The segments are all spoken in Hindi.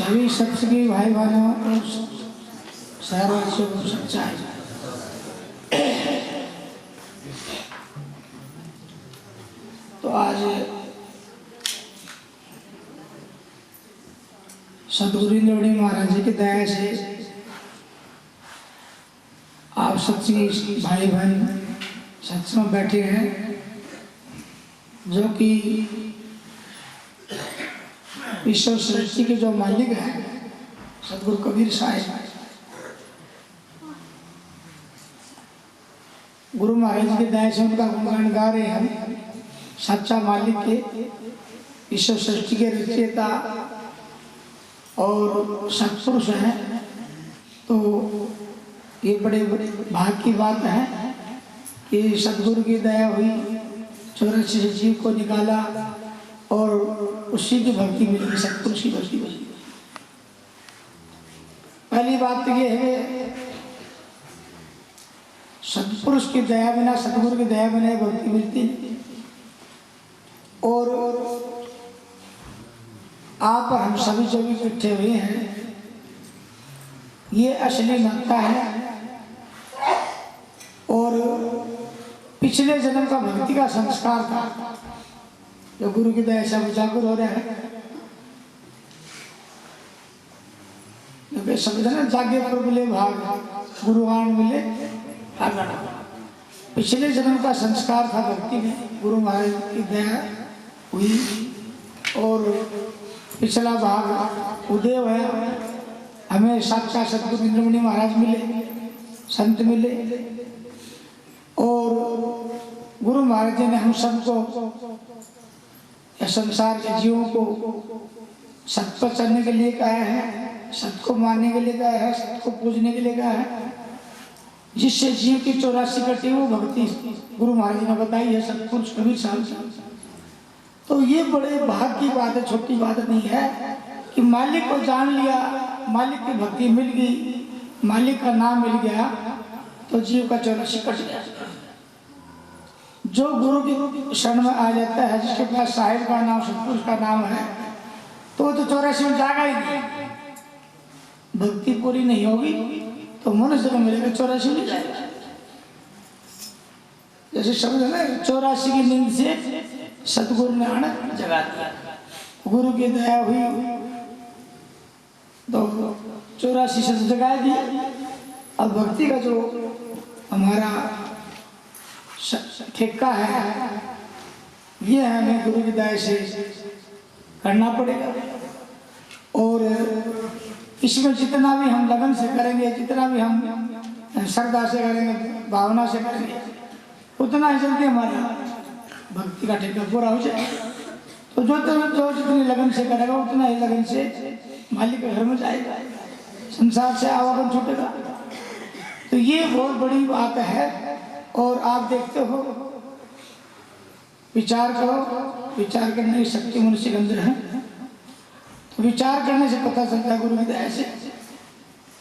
सभी सत्संगी भाई बहनों और शहरवासियों को सच्चाई। तो आज सदगुरु इंद्रमणि महाराज जी की दया से आप सत्संगी भाई बहन सत्संग में बैठे हैं, जो कि ईश्वर सृष्टि के जो मालिक हैं सदगुरु कबीर साहिब, गुरु महाराज की दया से उनका गुणगान गा रहे हैं। सच्चा मालिक के ईश्वर सृष्टि के रचयिता और सत्पुरुष हैं। तो ये बड़े भाग की बात है कि सदगुरु की दया हुई, 84 जीव को निकाला और उसी की भक्ति मिली, सत्पुरुष की भक्ति मिली। पहली बात तो ये है सत्पुरुष की दया बिना, सदगुरु की दया बिना भक्ति मिलती नहीं। और आप हम सभी जो भी इकट्ठे हुए हैं, ये असली मानता है और पिछले जन्म का भक्ति का संस्कार था जो गुरु की दया से उजागर हो रहा है। सब जन जागे पर मिले भाग, गुरुवान मिले भागण। पिछले जन्म का संस्कार था भक्ति में, गुरु महाराज की दया हुई और पिछला भाग उदय है। हमें साक्षात सदगुरु इंद्रमणि महाराज मिले, संत मिले और गुरु महाराज जी ने हम सबको, संसार के जीवों को सत्य पर चलने के लिए कहा है, सत्य को मानने के लिए कहा है, सत्य को पूजने के लिए कहा है। जिससे जीव की 84 कटी वो भक्ति गुरु महाराज ने बताई है, सत्पुरुष कबीर साहब। तो ये बड़े भाग की बात है, छोटी बात नहीं है कि मालिक को जान लिया, मालिक की भक्ति मिल गई, मालिक का नाम मिल गया तो जीव का 84 कट गया। जो गुरु की शरण में आ जाता है, जिसके पास साहिब का नाम, सत्पुरुष का नाम है, तो 84 में जागा ही नहीं। भक्ति पूरी नहीं होगी तो मनुष्य को मिलेगा, 84 नहीं जाएगा। जैसे शब्द है ना, 84 की नींद से सतगुरु ने आना जगा दिया। गुरु की दया हुई तो 84 से जगा दिया। अब भक्ति का जो हमारा ठेका है, ये हमें गुरु की दया से करना पड़ेगा। और इसमें जितना भी हम लगन से करेंगे, जितना भी हम श्रद्धा से करेंगे, भावना से करेंगे, उतना ही जल्दी हमारा भक्ति का ठेका पूरा हो जाएगा। तो जो जितनी लगन से करेगा उतना ही लगन से मालिक के घर में जाएगा, संसार से आवागमन छूटेगा। तो ये बहुत बड़ी बात है। और आप देखते हो, विचार करो, विचार करने की शक्ति मनुष्य के अंदर है। तो विचार करने से पता चलता है गुरु की दया से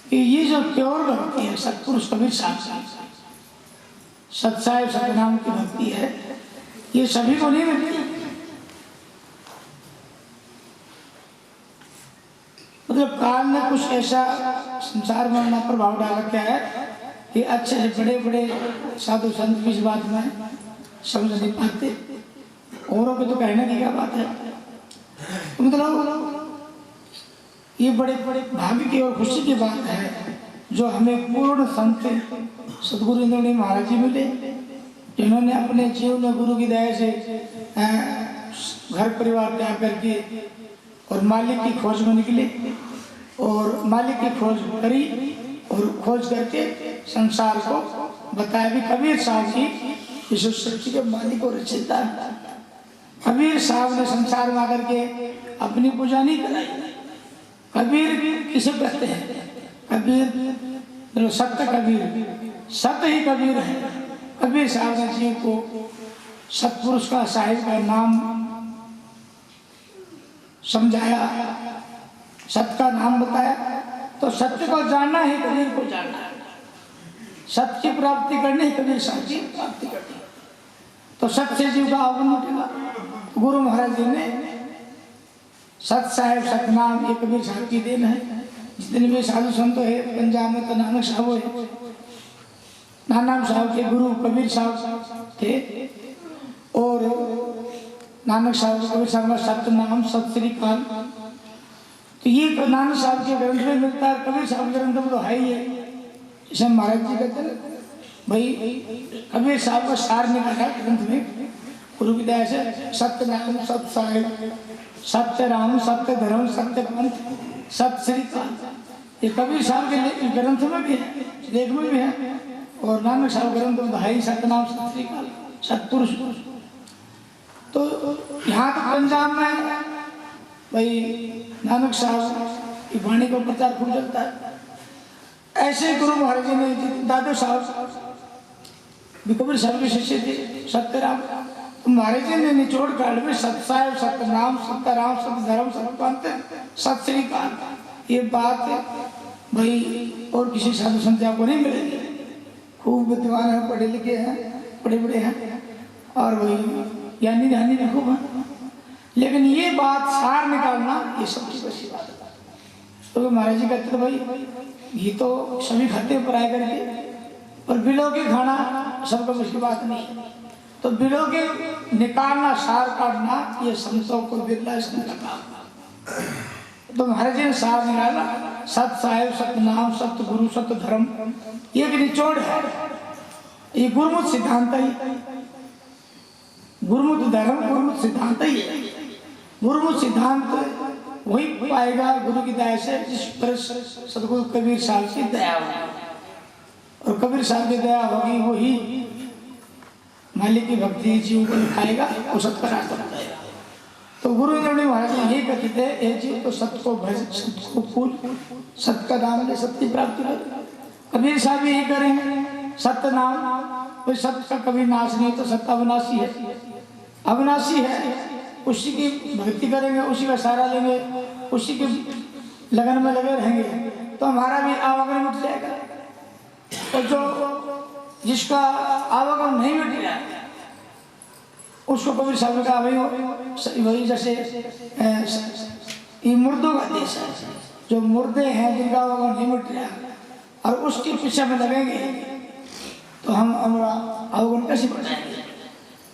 कि ये जो प्योर भक्ति है, सत्पुरुष कबीर साहब, सत्साहिब सतनाम की भक्ति है, ये सभी को नहीं मिलती। मतलब काल ने कुछ ऐसा संसार में अपना प्रभाव डाल रखा है कि अच्छे से बड़े बड़े साधु संत की इस बात में समझ नहीं पाते। औरों को तो कहने की क्या बात है। मतलब ये बड़े बड़े भाग्य की और खुशी की बात है जो हमें पूर्ण संत सदगुरु इंद्रमणि महाराज जी मिले, जिन्होंने अपने जीवन में गुरु की दया से घर परिवार त्याग करके और मालिक की खोज में निकले और मालिक की खोज करी और खोज करके संसार को बताया भी कबीर साहब की ईश्वर सृष्टि के मालिक और रचयिता। कबीर साहब ने संसार में आकर के अपनी पूजा नहीं कराई। कबीर किसे कहते हैं? कबीर सत्य कबीर, सत्य ही कबीर है। कबीर साहब ने जीव को सत्पुरुष का, साहिब का नाम समझाया, सत्य का नाम बताया। तो सत्य को जानना ही कबीर को जानना है। सत्य की प्राप्ति करनी ही कबीर साहब की प्राप्ति करनी। तो सत्य से जीव का आवन उठेगा। गुरु महाराज जी ने सत साहेब सतनाम ये कबीर साहब की देन है। जितने भी साधु संत है पंजाब में तो नानक साहब है। नानक साहब के गुरु कबीर साहब थे और नानक साहब कबीर साहब का सतनाम सत श्री काल। तो ये नानक साहब के ग्रंथ में मिलता है, कबीर साहब के ग्रंथ में तो है ही है। जैसे महाराज जी कहते हैं भाई कबीर साहब का सार निकाला ग्रंथ में गुरु की दया से। सत्य नाम सत साहिब सत्य राम सत्य धर्म सत्य पंथ सत श्री काल, ये कबीर साहब के ग्रंथ में भी है, लेख में भी है। और नानक साहब ग्रंथ में भाई सतनाम सत श्री काल सतपुरुष। तो यहाँ तो पंजाब में भाई नानक साहब की वाणी का प्रचार खूब चलता है। ऐसे गुरु महाराज जी ने दादू साहब भी कबीर साहब के शिष्य थे सत्यराम। तो महाराज जी ने निचोड़ काल में सत साहेब सत्य नाम सत्य राम सत्य धर्म सत्य पंथ सत श्री काल, ये बात भाई और किसी साधु संत को नहीं मिलेगी। खूब विद्वान है, पढ़े लिखे हैं, बड़े बड़े हैं और वही ज्ञानी ध्यानी भी खूब है। लेकिन ये बात सार निकालना ये सबसे बड़ी बात है। तो महाराज जी कहते थे भाई ये तो सभी खाते हैं पराए करके, और बिलो के खाना सबका बस की बात नहीं है। तो बिलो के निकालना सार काटना ये संतों को बिरला संत का काम। तो महाराज जी ने सार निकाला सत साहेब सत्य नाम सत्य गुरु सत्य धर्म, ये निचोड़ है। ये गुरुमुख सिद्धांत ही, गुरुमुख धर्म गुरुमुख सिद्धांत ही है। गुरुमुख सिद्धांत वही पाएगा गुरु की दया से जिस पर सदगुरु कबीर साहब की दया होगी। और कबीर साहब की दया होगी वही मालिक की भक्ति जीव को दिखाएगा, वो सत का रास्ता बताएगा। तो गुरु ने महाराज जी यही कहते थे ए जीव तो सत्य को भज सत्य को फूल सत्य का नाम ले सत्य की प्राप्ति कर। कबीर साहब यही करें सत्य नाम, कोई सत्य का कभी नाश नहीं, तो सत्य अविनाशी है, अविनाशी है। उसी की भक्ति करेंगे, उसी का सहारा लेंगे, उसी के लगन में लगे रहेंगे तो हमारा भी आवागमन मिट जाएगा। और जो जिसका आवागमन नहीं मिट रहा उसको कबीर साहब का वही जैसे ये मुर्दों का देश है, जो मुर्दे हैं जिनका आवागमन नहीं मिट रहा और उसके पीछे में लगेंगे तो हम हमारा आवागमन कैसे बढ़ाएंगे।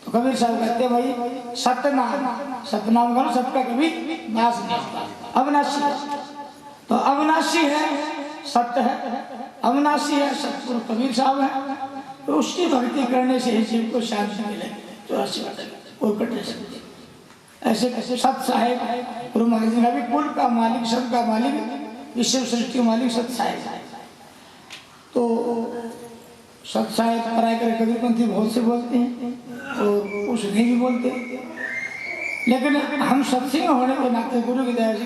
तो कबीर साहब कहते भाई सतनाम का सत्य का कभी नाश नहीं होता, अविनाशी है। तो अविनाशी है सत्य है, अविनाशी है सतगुरु कबीर साहब है। तो उसकी भक्ति करने से जीव को शांति मिले, 84 कोई कट नहीं सकती। ऐसे कैसे सत साहेब गुरु महाराज जी भी कुल का मालिक सब का मालिक विश्व सृष्टि का मालिक सत साहेब। तो सत साहेब पराय कर कबीरपंथी बहुत से बोलते हैं और कुछ नहीं भी बोलते, लेकिन हम सत्संग होने के नाते गुरु की दया से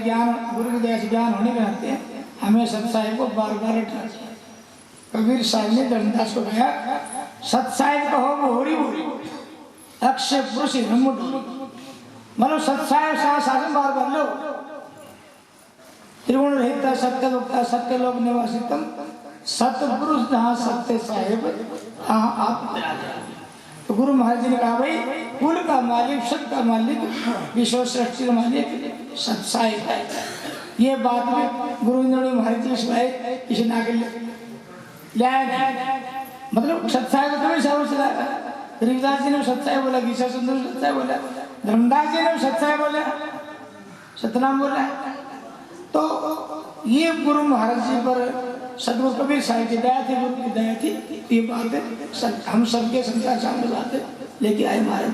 ज्ञान होने के नाते हमें सत साहेब को बार बार उठाना चाहिए। कबीर साहब ने धर्मदास को कहा सत साहेब कहो वो होरी बोली अक्षय पुरुष मतलब सत साहेब शासन बार बार लो त्रिगुण रहता सत्य लोकता सत्य लोक निवासितम सतपुरुष जहाँ सत्य साहेब हाँ आप। तो गुरु महाराज जी ने कहा भाई कुल का मालिक सत का मालिक विश्व सृष्टि का मालिक सत साहेब है। ये बात में गुरु महाराज जी सुनाए किसी ना के मतलब सत साहेब कबीर साहब से रविदास जी ने सत साहेब बोला, गीता सुंदर सत साहेब बोला, धर्मदास जी ने सत साहेब बोला, सतनाम बोला। तो ये गुरु महाराज जी पर सदगुरु कबीर साहब की दया थी, गुरु की दया थी। ये बात है हम सबके संसार सामने बात है लेके आए महाराज।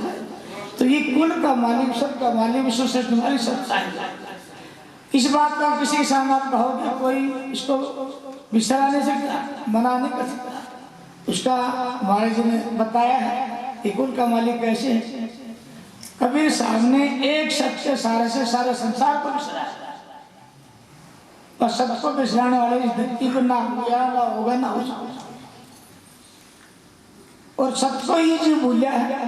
तो ये कुल का मालिक सब का मालिक विश्व श्रेष्ठ मालिक सत साहेब। इस बात का किसी के सामने आप कहोगे कोई इसको विसरा नहीं सकता, मना नहीं कर सकता। उसका महाराज जी ने बताया है कि कुल का मालिक कैसे है। कबीर साहब ने एक सत्य सारे से सारे संसार को बिसराया और सबको बिसराने वाले इस धरती को ना होगा ना हो सकता। और सत्य को ही जो भूलिया है,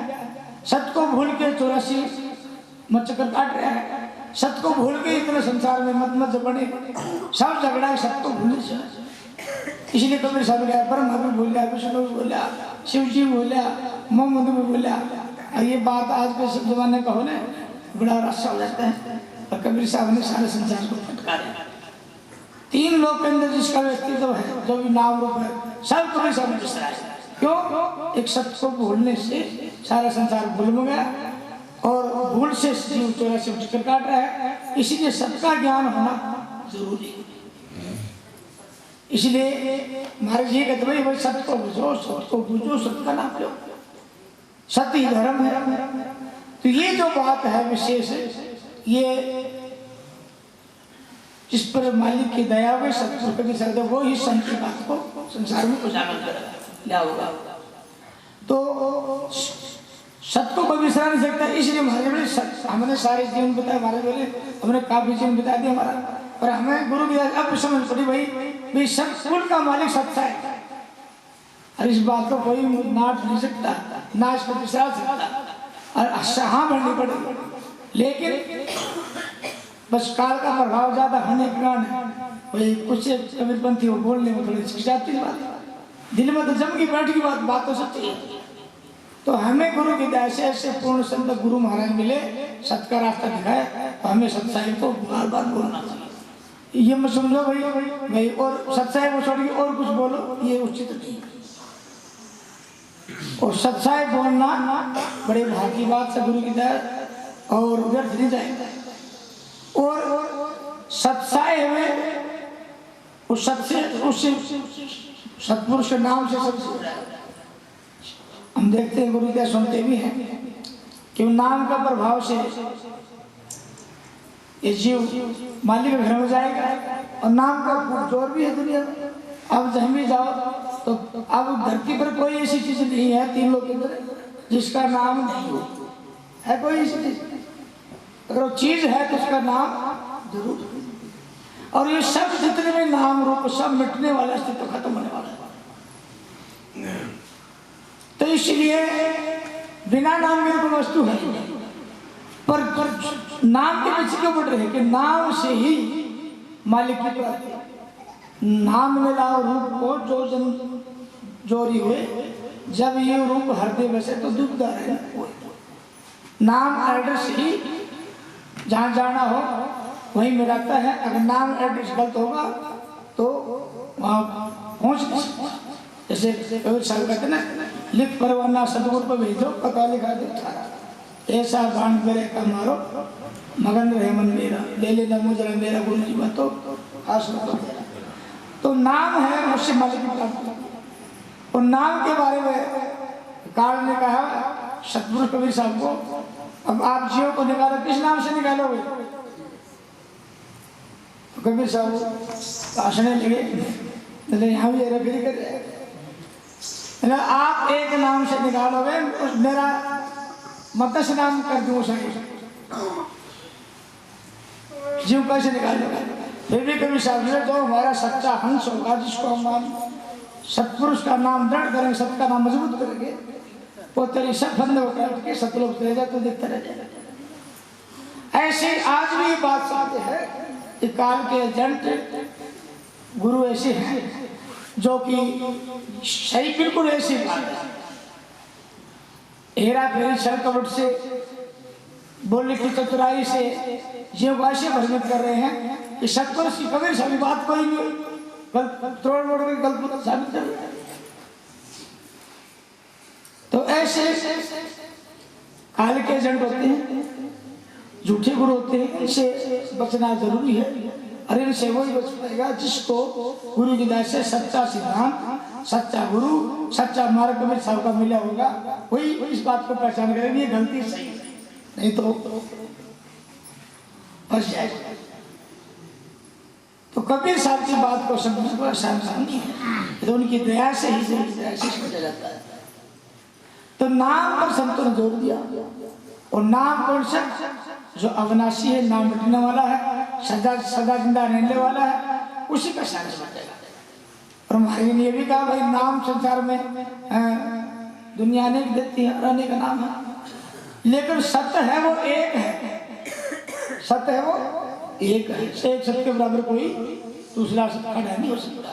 सत्य को भूल के 84 मचकर काट रहा है। सत्य को भूल के इतने संसार में मत बने सब झगड़ा है सत्य को भूलने से। इसलिए कबीर साहब ने ब्रह्मा भी बोला, विष्णु भी बोला, शिव जी भी बोला, मोहम्मद भी बोला। ये बात आज के जमाने का हो ना बड़ा रस हो जाता है। और कबीर साहब ने सारे संसार को फटकारा। 3 लोग के अंदर जिसका व्यक्तित्व है, जो भी नाम रूप है, सब कबीर साहब ने बिसराया। क्यों? एक सत्य को भूलने से सारा संसार भूल में गया और भूल से जीव 84 चक्कर काट रहा है। इसीलिए सबका ज्ञान होना जरूरी है। इसलिए महाराज जी कहते भाई भाई सत्य को बुझो, सत्य को बुझो, सत्य का नाम लो, सत्य ही धर्म है। तो ये जो बात है विशेष, ये जिस पर मालिक की दया हुई सत्य कभी सकते वो ही संत की बात को संसार में उजागर कर होगा। तो सत्य को कोई बिसरा नहीं सकता। इसलिए महाराज हमने सारे जीवन बताया, महाराज बोले हमने काफी जीवन बता दिया हमारा, पर हमें गुरु की अब समझ पड़ी भाई सब कुल का मालिक सत्य है। और इस बात को कोई नाट नहीं सकता, ना इसको बिसरा सकता और हाँ बढ़नी पड़ेगी। लेकिन बस काल का प्रभाव ज्यादा होने के कारण वही कुछ कबीरपंथी वो बोलने में थोड़ी हिचकिचाती बात, दिल में तो जम की बैठ की बात तो सच्ची है। तो हमें गुरु की दया से ऐसे पूर्ण संत गुरु महाराज मिले, सत्य का रास्ता दिखाया, तो हमें सत्साई को बार बार बोलना चाहिए। ये मत समझो भाई और सत्साई को छोड़ के और कुछ बोलो, ये उचित नहीं। और सत्साई बोलना बड़े भाग की बात है गुरु की दया, और व्यर्थ नहीं जाएगा। और सत्साई में उस सत्पुरुष के नाम से सबसे हम देखते हैं, गुरु क्या सुनते भी हैं कि नाम का प्रभाव से ये जीव मालिक के घर में जाएगा। और नाम का जोर भी है दुनिया में। अब जहाँ भी जाओ तो अब धरती पर कोई ऐसी चीज नहीं है 3 लोग के अंदर जिसका नाम नहीं हो, है कोई ऐसी चीज? अगर वो चीज है तो उसका नाम जरूर। और ये सब जितने भी नाम रूप सब मिटने वाला, अस्तित्व खत्म होने वाला है। तो इसलिए बिना नाम के कोई वस्तु है, पर नाम के पीछे क्यों बढ़ रहे हैं कि नाम से ही मालिक की प्राप्ति। नाम में लाओ रूप को जो जन जोरी हुए, जब ये रूप हृदय बसे तो दुखदार है। नाम एड्रेस ही जहाँ जाना हो वहीं मिलाता है। अगर नाम एड्रेस गलत होगा तो वहाँ पहुँच नहीं सकता। जैसे कहते ना, लिख परवाना सदगुरु पर भेजो, पता लिखा दे ऐसा बाण करे का मारो, मगन रहे मन मेरा, ले लेना मुझे मेरा गुरु जीवन तो आसमान तेरा। तो नाम है मुझसे मालिक की प्राप्ति। और नाम के बारे में काल ने कहा सतगुरु कबीर साहब को, अब आप जीव को निकालो, किस नाम से निकालोगे? तो कबीर साहब हंसने लगे, यहाँ भी रेफरी कर रहे, आप एक नाम से निकालोगे, मेरा मत्स्य नाम कर दूँ जीव कैसे निकालोगे? फिर भी कबीर साहब ने जो हमारा सच्चा हंस होगा, जिसको हम सत्पुरुष का नाम दृढ़ करेंगे, सत्य का नाम मजबूत करेंगे, वो तेरी सब बंद होकर के सतलोक चले जाए तो देखते रह जाएगा। ऐसे आज भी ये बात सुनते हैं कि काल के एजेंट गुरु ऐसे हैं जो कि सही बिल्कुल ऐसी बात है, हेरा फेरी छल कपट से, बोलने की चतुराई से ये वाशी भ्रमित कर रहे हैं कि सत्पुरुष की कबीर साहब बात कोई नहीं, तोड़ मोड़ के गलत साबित कर रहे हैं। तो ऐसे काल के एजेंट होते हैं, झूठे गुरु होते हैं, इनसे बचना जरूरी है। और इनसे वही बच पाएगा जिसको गुरु की दया से सच्चा सिद्धांत, सच्चा गुरु, सच्चा मार्ग कबीर साहब का मिला होगा, वही इस बात को पहचान करेगी ये गलती सही है, नहीं तो फंस जाएगा। तो कबीर साहब की बात को समझने को आसान नहीं है, तो उनकी दया से ही समझा जाता है। तो नाम पर संतों ने जोर दिया, और नाम कौन सा? जो अविनाशी है, नाम मिटने वाला है, सदा सदा जिंदा रहने वाला है, उसी का साथ समझेगा। और हमारे ने ये भी कहा भाई नाम संसार में दुनिया ने देती है, रहने का नाम है, लेकिन सत्य है वो एक है, सत्य है वो एक है, एक सत्य के बराबर कोई दूसरा सत्य खड़ा नहीं हो सकता।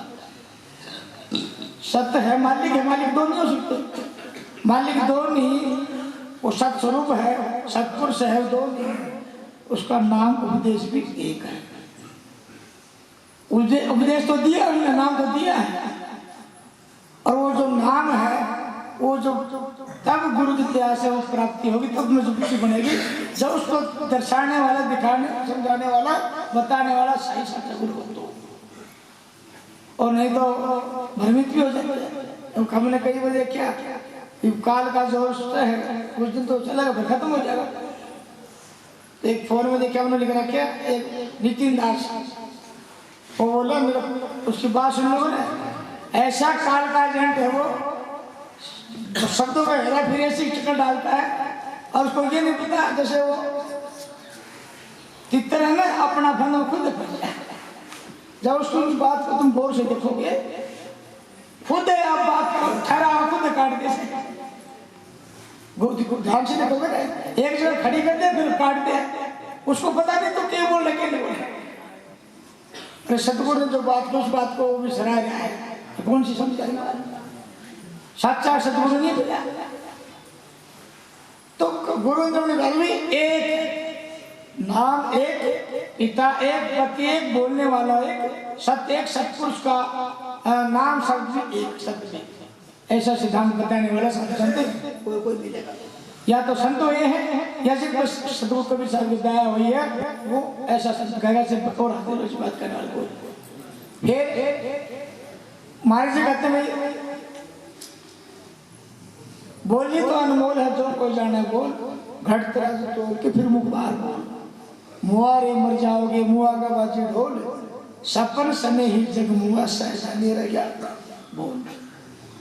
सत्य है मालिक है, मालिक दो नहीं हो सकते, मालिक दो नहीं, वो सत स्वरूप है, सत्पुरुष है, दो नहीं, उसका नाम उपदेश भी एक है। उपदेश तो दिया, उन्होंने नाम तो दिया है, और वो जो नाम है वो जो तब गुरु की दया से वो प्राप्ति होगी, तब मजबूती बनेगी जब उसको दर्शाने वाला, दिखाने, समझाने वाला, बताने वाला सही सच्चा गुरु हो तो, और नहीं तो भ्रमित भी हो जाएगा। हमने कई बजे क्या काल का जो है कुछ दिन तो चलेगा फिर खत्म हो जाएगा। एक फोन में देखा उन्होंने लिख रखा एक नितिन दास, वो बोला मेरा उसकी बात सुन लो ना, ऐसा काल का एजेंट है वो, तो शब्दों का हेरा फेरी ऐसी चक्कर डालता है और उसको ये नहीं पता जैसे वो तितर है ना अपना फन वो खुद पड़ जाए। जब उसको उस बात को तुम गौर से देखोगे, खुद आप बात को ठहरा खुद काट दे, ध्यान से देखोगे ना, एक जगह खड़ी कर दे फिर काट दे, उसको पता नहीं तो क्या बोल रहे नहीं बोल रहे। सतगुरु ने जो बात को उस बात को भी सराहा है, कौन सी समझ आएगा? सच्चा सतगुरु नहीं मिला तो गुरु ने एक नाम, एक पिता, एक पति, एक बोलने वाला, एक सत्य, एक सतपुरुष का नाम शब्द भी एक सत्य, ऐसा सिद्धांत बताने वाला संत कोई मिलेगा। या तो संत ये है या सिर्फ सतगुरु कबीर साहब की दया हुई है, वो ऐसा संत कहेगा सिर्फ बतौर हाजिर इस बात करने वाले कोई। फिर महाराज जी कहते हैं बोली तो अनमोल है जो कोई जाने बोल, घट तरह से तोड़ के फिर मुख बाहर बोल, मुआरे मर जाओगे मुआ का बाजी ढोल, सपन सने ही जग मुआ सहसा मेरा क्या बोल।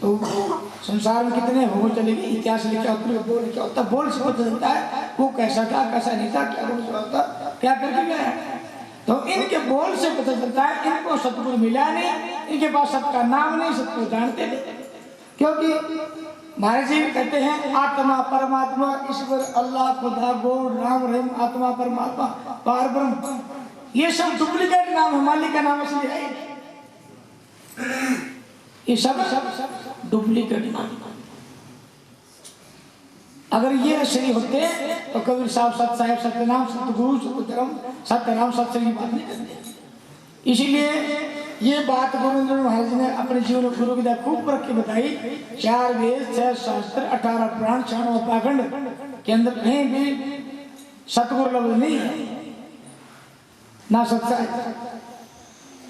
तो संसार में कितने हो चलेगी, इतिहास लिखा बोल क्या होता, बोल से पता चलता है वो कैसा था कैसा नहीं था, क्या बोल होता क्या करके गया। तो इनके बोल से पता चलता है इनको सतगुरु मिला नहीं, इनके पास सबका नाम नहीं, सबको जानते नहीं। क्योंकि महाराज जी कहते हैं आत्मा परमात्मा ईश्वर अल्लाह खुदा गौर राम रहीम आत्मा परमात्मा पार ब्रह्म, ये सब डुप्लीकेट नाम है, मालिक का नाम इसलिए है, ये सब डुप्लीकेट नाम। अगर ये असली होते तो कबीर साहब सत साहेब सत्यनाम सतगुरु सत्यधर्म सत्यनाम सत्य की बात नहीं करते। इसीलिए ये बात गोविंद महाराज जी ने अपने जीवन में गुरु की दया खूब रख के बताई। 4 वेद 6 शास्त्र 18 पुराण 96 पाखंड के अंदर कहीं भी सतगुरु लफ्ज नहीं है ना सच्चा है।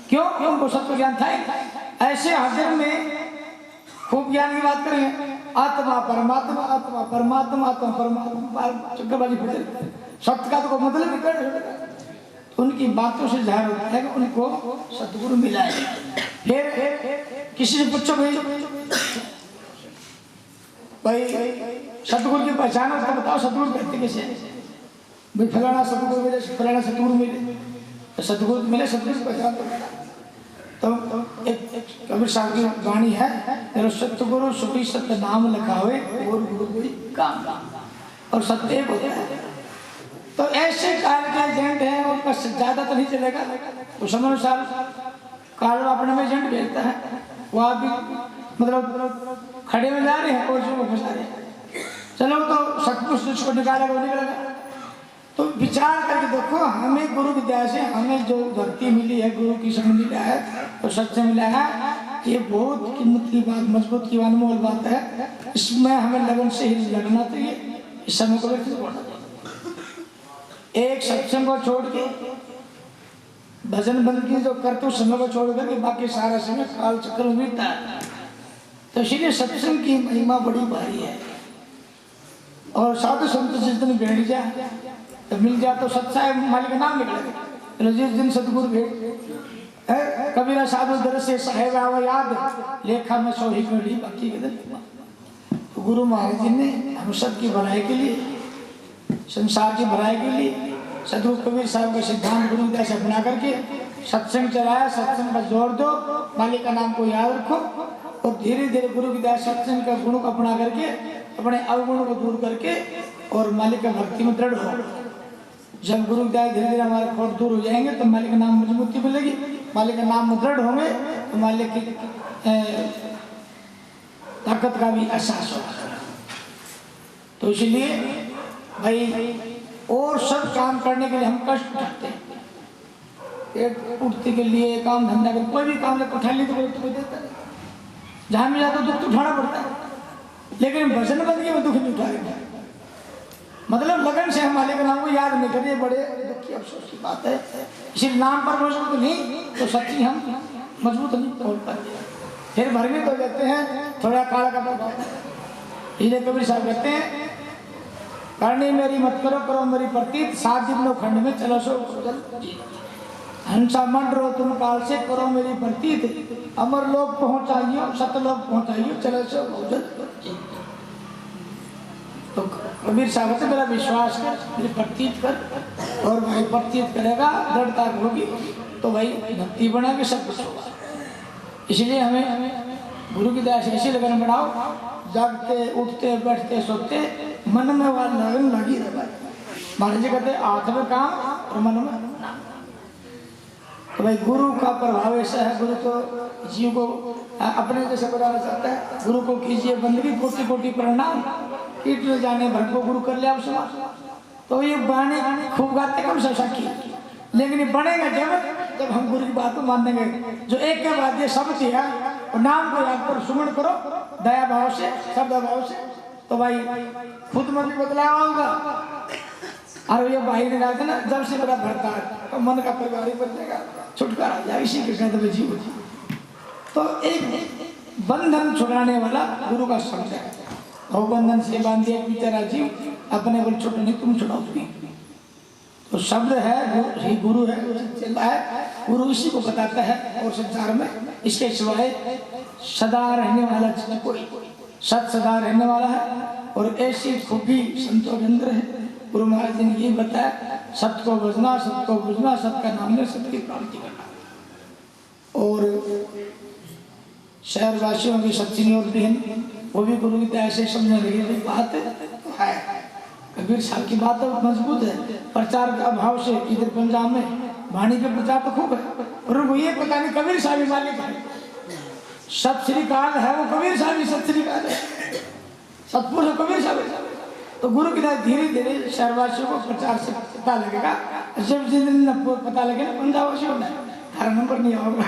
क्यों? उनको सत्य ज्ञान था। ऐसे हाजिर में खूब ज्ञान की बात करेंगे, आत्मा परमात्मा आत्मा परमात्मा आत्मा परमात्मा चक्करबाजी सत्य का तो मतलब निकल, उनकी बातों से जाहिर होता है कि उनको सतगुरु मिला है। फिर किसी से पूछो भाई सतगुरु की पहचान उसको बताओ, सतगुरु कहते कैसे भाई फलाना सतगुरु मिले फलाना सतगुरु मिले, तो सतगुरु मिले सतगुरु की पहचान। तो एक कबीर साहब की वाणी है, तेरा सतगुरु सुखी सत्य नाम लिखा हुए और गुरु कोई काम, और सत्य एक होता है। तो ऐसे काल का एजेंट है, उनका ज्यादा तो नहीं चलेगा, उस अनुसार काल अपने में एजेंट भेजता है, वो आप भी मतलब खड़े में जा रहे हैं और जो फंसा रहे हैं, चलो तो सतपुरुष जिसको निकालेगा वो निकलेगा। तो विचार करके देखो, हमें गुरु विद्या से हमें जो धरती मिली है, गुरु की संग मिला है तो सत्य मिला है, ये बहुत कीमत की बात, मजबूत की अनमोल बात है। इसमें हमें लगन से ही लगना चाहिए, इस समय को व्यक्ति बोलना चाहिए। एक सत्संग को छोड़ के भजन बंद की जो करते उस समय को छोड़ कर बाकी सारा समय काल चक्र में बीतता है। तो इसलिए सत्संग की महिमा बड़ी भारी है, और साधु संत जिस दिन भेंट जाए तो मिल जाए तो सच्चा मालिक का नाम निकलेगा। तो जिस दिन सतगुरु भेंट कबीरा साधु दर से साहेब आवा याद लेखा में सोही घड़ी बाकी के दिन। तो गुरु महाराज जी ने हम सब की भलाई के लिए, संसार की भलाई के लिए सतगुरु कबीर साहब का सिद्धांत गुरु विद्या से अपना करके सत्संग चलाया। सत्संग का जोर दो, मालिक का नाम को याद रखो, और धीरे धीरे गुरु विद्या सत्संग का गुण को अपना करके अपने अवगुणों को दूर करके और मालिक का भक्ति में दृढ़ हो। जब गुरु विद्या धीरे धीरे हमारे खोट दूर हो जाएंगे तो मालिक का नाम मजबूती मिलेगी, मालिक का नाम में दृढ़ होंगे तो मालिक की ताकत का भी एहसास होगा। तो इसलिए भाई और सब काम करने के लिए हम कष्ट उठाते हैं। पेट उठने के लिए काम धंधा कर कोई भी काम ले उठा ली तो कोई देता नहीं, जहाँ में जाता दुख तो उठाना पड़ता है, लेकिन भजन बंदगी में दुख नहीं उठाएगा। मतलब लगन से हम मालिक के नाम को याद नहीं करिए, बड़े दुख की अफसोस की बात है। इसी नाम पर मजबूत नहीं तो सच्ची हम मजबूत नहीं तोड़ पाते, फिर भ्रमित हो जाते हैं, थोड़ा काला का। इसलिए कबीर साहब कहते हैं करनी मेरी मत करो, करो मेरी प्रतीत, 7 दिन लो खंड में चलो सो हंसा मंड रो तुम काल से, करो मेरी प्रतीत, अमर लोग पहुंचाइयो, सतलोक पहुंचाइयो, चलो सो तो कबीर साहब से मेरा विश्वास कर, मेरी प्रतीत कर, और भाई प्रतीत करेगा दृढ़ता होगी तो भाई भक्ति बढ़ेगी, सब कुछ होगा। इसलिए हमें गुरु की दया से ऐसी लगन बढ़ाओ, जागते उठते बैठते सोते मन में वह लगन लगी रहे। महाराज जी कहते हाथ में काम और मन में नाम। तो भाई गुरु का प्रभाव ऐसा है, गुरु तो जीव को अपने जैसे बनाना चाहता है। गुरु को कीजिए बंदगी, कोटि कोटि प्रणाम, कीट न जाने भर को गुरु कर लिया समाज। तो ये बाणी खूब गाते कम से साखी, लेकिन ये बनेगा जब हम गुरु की बात को मानेंगे। जो एक के बाद ये शब्द दिया और नाम को याद करो, सुमन करो दया भाव से, श्रद्धा भाव से, तो भाई खुद में भी बदलाव होगा। और ये भाई ने कहा था ना, जब से मेरा भरता है तो मन का परिवार ही बन जाएगा, छुटकारा जाएगा, इसी के कहते हुए जीव। तो एक बंधन छुड़ाने वाला गुरु का शब्द है। और बंधन से बांधिए तेरा जीव, अपने को छुट नहीं तुम छुड़ाओ। तो शब्द है, गुरु है, गुरु इसी को बताता है। और संसार में इसके सिवाय सदा रहने वाला कोई सत सदा रहने वाला है। और ऐसी खूबी संतों के अंदर है। गुरु महाराज जी ने ये बताया, सत्य को बजना, सत्य को बुझना, सत्य का नाम ले, सत्य की प्राप्ति करना। और शहरवासियों की सच्ची और बहन वो भी गुरु की दया से समझने लगी बात है। कबीर साहब की बात तो मजबूत है। प्रचार के अभाव से इधर पंजाब में वाणी के प्रचार तो खूब है, और उनको ये पता नहीं कबीर साहब ही मालिक है। सत श्री काल है वो कबीर साहब ही सत श्री काल है, सतपुरुष कबीर साहब है। तो गुरु की धीरे धीरे शहरवासियों को प्रचार से पता लगेगा। जब जिस दिन पता लगे ना पंजाबवासियों में हर नंबर नहीं होगा।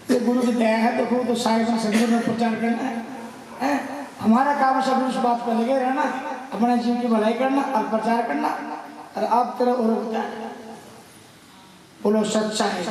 तो गुरु की दया है, देखो तो साहिब संगत में प्रचार करना है। हमारा काम सब उस बात पर लगे रहना, अपने जीव की भलाई करना और प्रचार करना, और आप तरह और बोलो सच्चा है।